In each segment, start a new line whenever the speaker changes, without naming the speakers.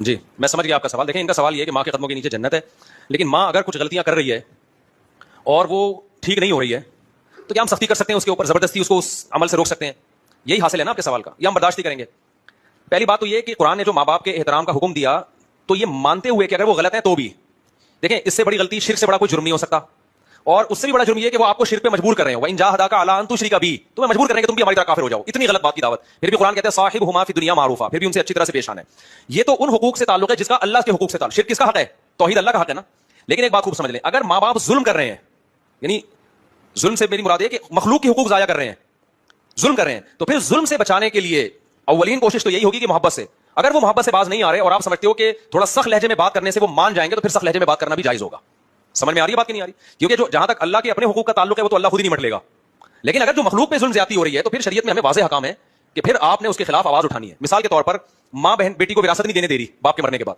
جی میں سمجھ گیا آپ کا سوال. دیکھیں ان کا سوال یہ ہے کہ ماں کے قدموں کے نیچے جنت ہے, لیکن ماں اگر کچھ غلطیاں کر رہی ہے اور وہ ٹھیک نہیں ہو رہی ہے تو کیا ہم سختی کر سکتے ہیں اس کے اوپر, زبردستی اس کو اس عمل سے روک سکتے ہیں؟ یہی حاصل ہے نا آپ کے سوال کا, یا ہم برداشت ہی کریں گے؟ پہلی بات تو یہ کہ قرآن نے جو ماں باپ کے احترام کا حکم دیا تو یہ مانتے ہوئے کہ اگر وہ غلط ہیں تو بھی, دیکھیں اس سے بڑی غلطی, شرک سے بڑا کوئی جرم نہیں ہو سکتا, اور اس سے بھی بڑا جرم یہ کہ وہ آپ کو شرک پہ مجبور کر رہے ہیں. وَإِن جَاهَدَاكَ عَلَىٰ أَن تُشْرِكَ بِي, تمہیں مجبور کر رہے ہیں کہ تم بھی ہماری طرح کافر ہو جاؤ. اتنی غلط بات کی دعوت, پھر بھی قرآن کہتا ہے صاحبهما فی الدنیا معروفا, پھر بھی ان سے اچھی طرح سے پیش آنا ہے. یہ تو ان حقوق سے تعلق ہے جس کا اللہ کے حقوق سے تعلق. شرک کس کا حق ہے؟ توحید اللہ کا حق ہے نا. لیکن ایک بات خوب سمجھ لیں, اگر ماں باپ ظلم کر رہے ہیں, یعنی ظلم سے میری مراد ہے کہ مخلوق کے حقوق ضائع کر رہے ہیں, ظلم کر رہے ہیں, تو پھر ظلم سے بچانے کے لیے اولین کوشش تو یہی ہوگی کہ محبت سے. اگر وہ محبت سے باز نہیں آ رہے اور آپ سمجھتے ہو کہ تھوڑا سخت لہجے میں بات کرنے سے وہ مان جائیں گے, تو پھر سخت لہجے میں بات کرنا بھی جائز ہوگا. سمجھ میں آ رہی ہے بات کہ نہیں آ رہی؟ کیونکہ جو جہاں تک اللہ کے اپنے حقوق کا تعلق ہے وہ تو اللہ خود ہی نمٹ لے گا, لیکن اگر جو مخلوق پہ ظلم زیادتی ہو رہی ہے تو پھر شریعت میں ہمیں واضح حکام ہے کہ پھر آپ نے اس کے خلاف آواز اٹھانی ہے. مثال کے طور پر ماں بہن بیٹی کو وراثت نہیں دینے دے رہی باپ کے مرنے کے بعد,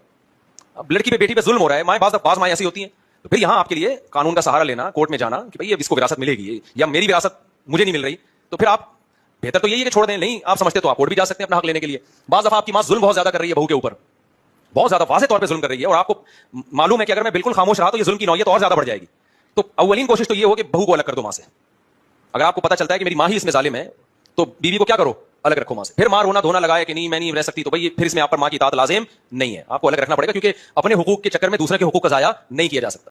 اب لڑکی پہ بیٹی پہ ظلم ہو رہا ہے, مائیں بعض مائیں ایسی ہوتی ہیں, تو پھر یہاں آپ کے لیے قانون کا سہارا لینا, کورٹ میں جانا کہ بھائی اب اس کو وراثت ملے گی یا میری وراثت مجھے نہیں مل رہی, تو پھر آپ بہتر تو یہی ہے کہ چھوڑ دیں. نہیں آپ سمجھتے تو آپ کورٹ بھی جا سکتے ہیں اپنا حق لینے کے لیے. بعض دفعہ آپ کی ماں ظلم بہت زیادہ کر رہی ہے بہو کے اوپر, بہت زیادہ واضح طور پہ ظلم کر رہی ہے, اور آپ کو معلوم ہے کہ اگر میں بالکل خاموش رہا تو یہ ظلم کی نوعیت اور زیادہ بڑھ جائے گی. تو اولین کوشش تو یہ ہو کہ بہو کو الگ کر دو ماں سے. اگر آپ کو پتہ چلتا ہے کہ میری ماں ہی اس میں ظالم ہے تو بیوی کو کیا کرو, الگ رکھو ماں سے. پھر ماں رونا دھونا لگائے کہ نہیں میں نہیں رہ سکتی, تو بھائی پھر اس میں آپ پر ماں کی اطاعت لازم نہیں ہے, آپ کو الگ رکھنا پڑے گا, کیونکہ اپنے حقوق کے چکر میں دوسرے کے حقوق کا ضائع نہیں کیا جا سکتا.